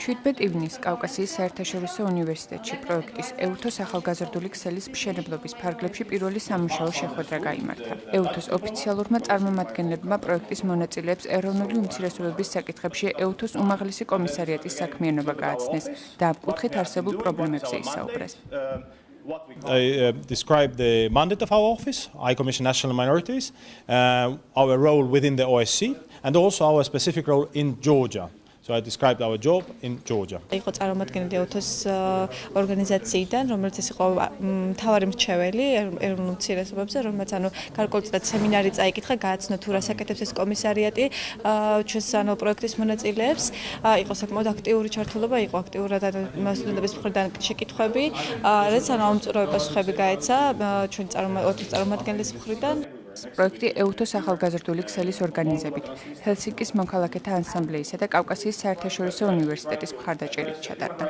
17 ივნისს კავკასიის საერთაშორისო უნივერსიტეტში პროექტის EUTHOS ახალგაზრდული ქსელის მშენებლობის ფარგლებში პირველი სამუშაო შეხვედრა გაიმართა. EUTHOS ოფიციალურმა წარმომადგენლებმა პროექტის მონაწილეებს ეროვნული უმცირესობების საკითხებში EUTHOS უმაღლესი კომისარიატის საქმიანობა გააცნეს და ამ კუთხით არსებულ პრობლემებზე ისაუბრეს. I describe the mandate of our office, High Commission National Minorities, our role within the OSCE, and also our specific role in Georgia. So I described our job in Georgia. იყო წარმომადგენელი EUTHOS ორგანიზაციიდან, რომელიც ეს იყო მთავარი მრჩეველი ეროვნულ უმცირესობებზე, რომელმაც გარკვეულწილად სემინარი წაიკითხა, გააცნო თუ რა საკეთებს ეს კომისარიატი ჩვენს პროექტის მონაწილეებს. იყო საკმაოდ აქტიური ჩართულობა, იყო აქტიურად სტუდენტების მხრიდან შეკითხვები, რაც ამომწურავი პასუხები გაეცა ჩვენ EUTHOS წარმომადგენლის მხრიდან. პროექტი EUTHOS ახალგაზრდული ქსელის ორგანიზებით, ჰელსინკის მოქალაქეთა ანსამბლეისა და კავკასიის საერთაშორისო უნივერსიტეტის მხარდაჭერით ჩატარდა.